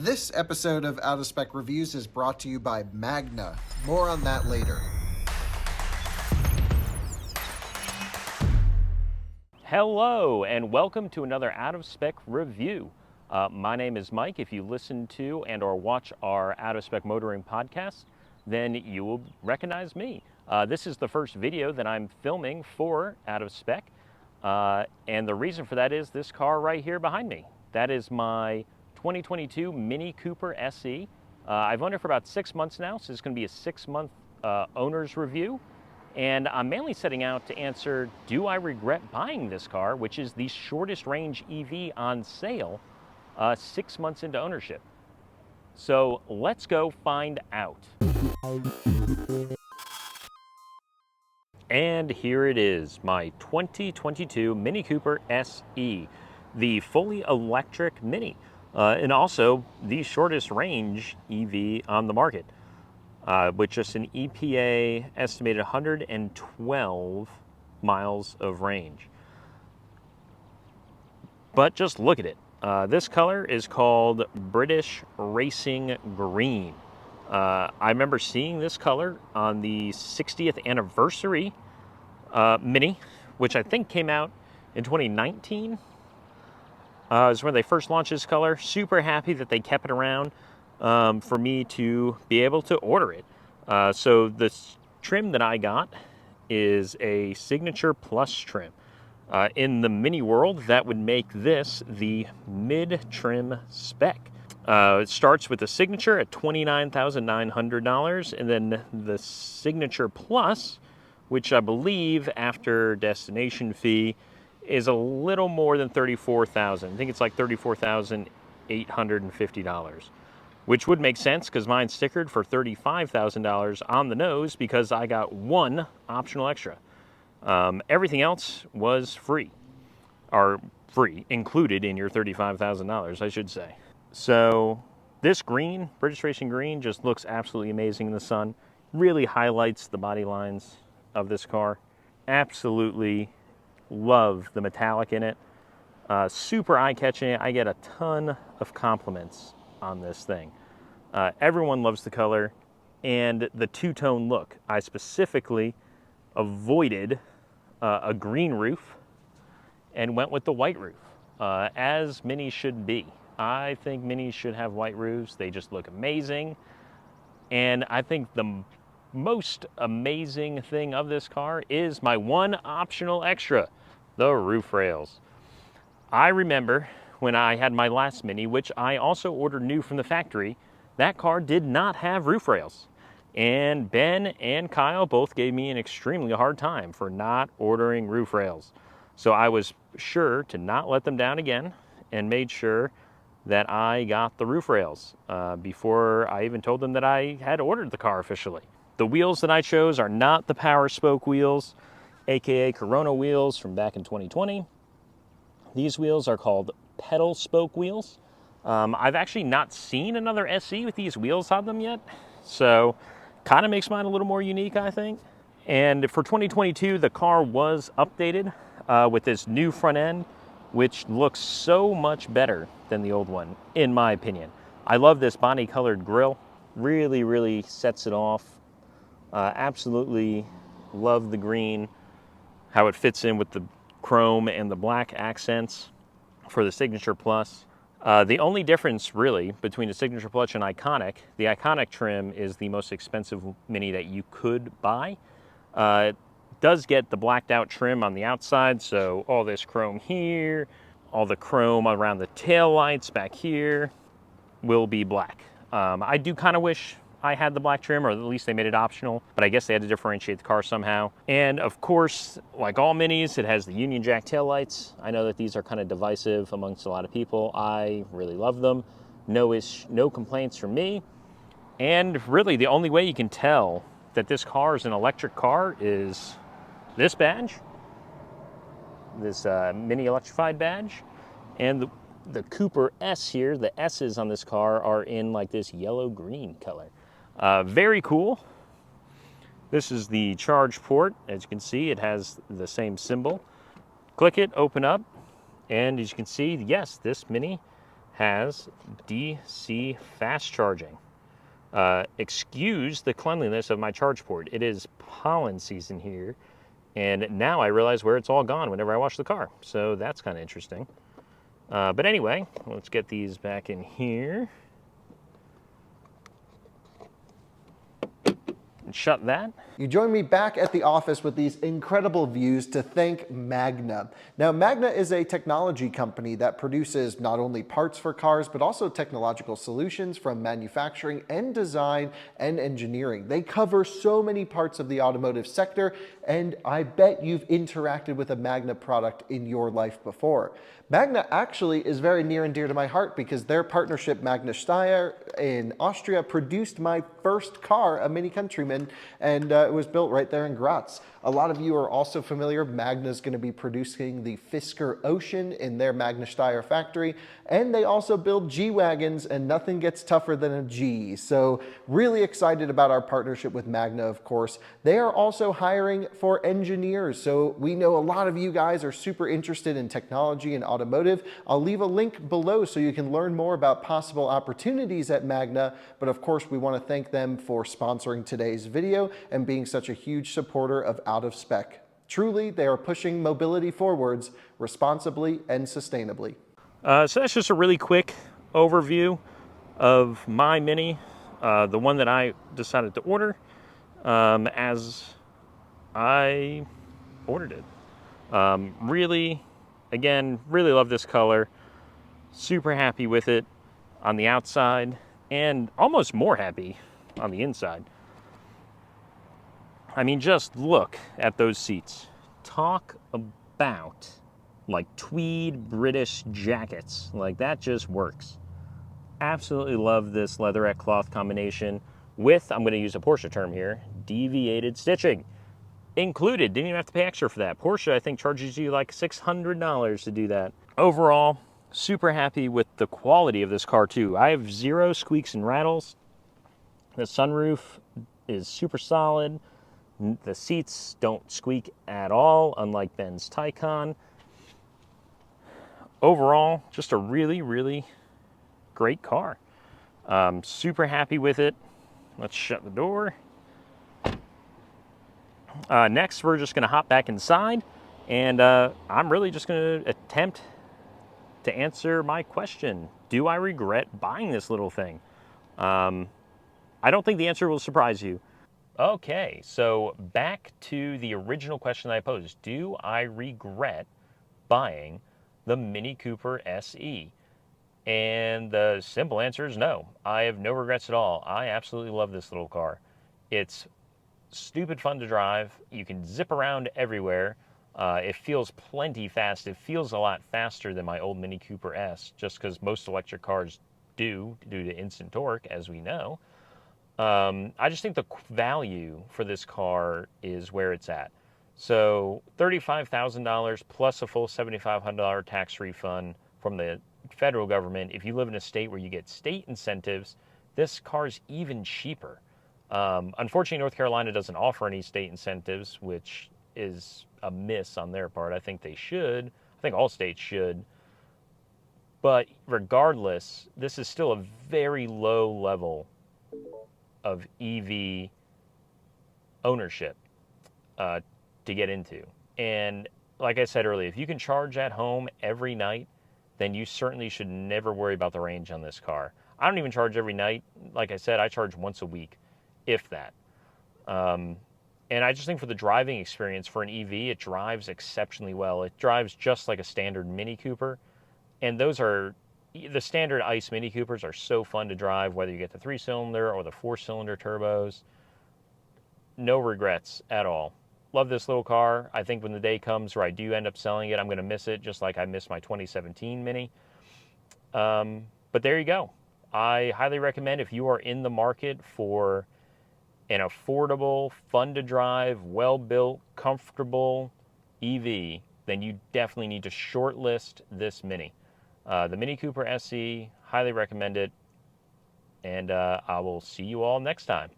This episode of Out of Spec Reviews is brought to you by Magna. More on that later. Hello, and welcome to another Out of Spec review. My name is Mike. If you listen to and or watch our Out of Spec Motoring podcast, then you will recognize me. This is the first video that I'm filming for Out of Spec, and the reason for that is this car right here behind me. That is my 2022 Mini Cooper SE. I've owned it for about 6 months now, so it's going to be a 6-month owner's review. And I'm mainly setting out to answer, do I regret buying this car, which is the shortest range EV on sale 6 months into ownership. So let's go find out. And here it is, my 2022 Mini Cooper SE, the fully electric Mini. And also the shortest range EV on the market, with just an EPA estimated 112 miles of range. But just look at it. This color is called British Racing Green. I remember seeing this color on the 60th anniversary Mini, which I think came out in 2019. Is when they first launched this color. Super happy that they kept it around for me to be able to order it. So the trim that I got is a Signature Plus trim. In the Mini world, that would make this the mid-trim spec. It starts with the Signature at $29,900, and then the Signature Plus, which I believe after destination fee is a little more than $34,000. I think it's like $34,850, which would make sense because mine's stickered for $35,000 on the nose because I got one optional extra. Everything else was free, or free, included in your $35,000, I should say. So this green, British Racing Green, just looks absolutely amazing in the sun. Really highlights the body lines of this car. Absolutely love the metallic in it. Super eye-catching. I get a ton of compliments on this thing. Everyone loves the color and the two-tone look. I specifically avoided a green roof and went with the white roof, as Minis should be. I think Minis should have white roofs. They just look amazing. And I think the most amazing thing of this car is my one optional extra, the roof rails. I remember when I had my last Mini, which I also ordered new from the factory, that car did not have roof rails. And Ben and Kyle both gave me an extremely hard time for not ordering roof rails. So I was sure to not let them down again and made sure that I got the roof rails before I even told them that I had ordered the car officially. The wheels that I chose are not the Power Spoke wheels, aka Corona wheels from back in 2020. These wheels are called pedal spoke wheels. I've actually not seen another SE with these wheels on them yet, so kind of makes mine a little more unique, I think. And for 2022, the car was updated with this new front end, which looks so much better than the old one, in my opinion. I love this bonnie colored grille. Really, really sets it off. Absolutely love the green, how it fits in with the chrome and the black accents for the Signature Plus. The only difference really between the Signature Plus and Iconic, the Iconic trim is the most expensive Mini that you could buy. It does get the blacked out trim on the outside, so all this chrome here, all the chrome around the tail lights back here will be black. I do kind of wish I had the black trim, or at least they made it optional, but I guess they had to differentiate the car somehow. And of course, like all Minis, it has the Union Jack taillights. I know that these are kind of divisive amongst a lot of people. I really love them. No complaints from me. And really, the only way you can tell that this car is an electric car is this badge, this Mini electrified badge, and the Cooper S here. The S's on this car are in like this yellow-green color. Very cool. This is the charge port. As you can see, it has the same symbol. Click it, open up, and as you can see, yes, this Mini has DC fast charging. Excuse the cleanliness of my charge port. It is pollen season here, and now I realize where it's all gone whenever I wash the car. So that's kind of interesting. But anyway, let's get these back in here. And shut that. You join me back at the office with these incredible views to thank Magna. Now, Magna is a technology company that produces not only parts for cars, but also technological solutions from manufacturing and design and engineering. They cover so many parts of the automotive sector, and I bet you've interacted with a Magna product in your life before. Magna actually is very near and dear to my heart because their partnership, Magna Steyr in Austria, produced my first car, a Mini Countryman, and it was built right there in Graz. A lot of you are also familiar. Magna's going to be producing the Fisker Ocean in their Magna Steyr factory, and they also build G-Wagons, and nothing gets tougher than a G. So really excited about our partnership with Magna, of course. They are also hiring for engineers, so we know a lot of you guys are super interested in technology and automotive. I'll leave a link below so you can learn more about possible opportunities at Magna, but of course we want to thank them for sponsoring today's video and being such a huge supporter of Out of Spec. Truly, they are pushing mobility forwards responsibly and sustainably. So that's just a really quick overview of my Mini, the one that I decided to order as I ordered it. Really, again, really love this color. Super happy with it on the outside and almost more happy on the inside. I mean, just look at those seats. Talk about like tweed British jackets. Like that just works. Absolutely love this leatherette cloth combination with, I'm going to use a Porsche term here, deviated stitching. Included, didn't even have to pay extra for that. Porsche, I think, charges you like $600 to do that. Overall, super happy with the quality of this car too. I have zero squeaks and rattles. The sunroof is super solid. The seats don't squeak at all, unlike Ben's Taycan. Overall, just a really, really great car. Super happy with it. Let's shut the door. Next, we're just going to hop back inside, and I'm really just going to attempt to answer my question. Do I regret buying this little thing? I don't think the answer will surprise you. Okay, so back to the original question that I posed. Do I regret buying the Mini Cooper SE? And the simple answer is no. I have no regrets at all. I absolutely love this little car. It's stupid fun to drive. You can zip around everywhere. It feels plenty fast. It feels a lot faster than my old Mini Cooper S, just because most electric cars do, due to instant torque, as we know. I just think the value for this car is where it's at. So $35,000 plus a full $7,500 tax refund from the federal government. If you live in a state where you get state incentives, this car's even cheaper. Unfortunately, North Carolina doesn't offer any state incentives, which is a miss on their part. I think they should. I think all states should. But regardless, this is still a very low level of EV ownership to get into. And like I said earlier, if you can charge at home every night, then you certainly should never worry about the range on this car. I don't even charge every night. Like I said, I charge once a week, if that. And I just think for the driving experience for an EV, it drives exceptionally well. It drives just like a standard Mini Cooper. And those are, the standard ICE Mini Coopers are so fun to drive, whether you get the 3-cylinder or the 4-cylinder turbos. No regrets at all. Love this little car. I think when the day comes where I do end up selling it, I'm going to miss it just like I missed my 2017 Mini. But there you go. I highly recommend, if you are in the market for an affordable, fun to drive, well-built, comfortable EV, then you definitely need to shortlist this Mini. The Mini Cooper SE, highly recommend it. And I will see you all next time.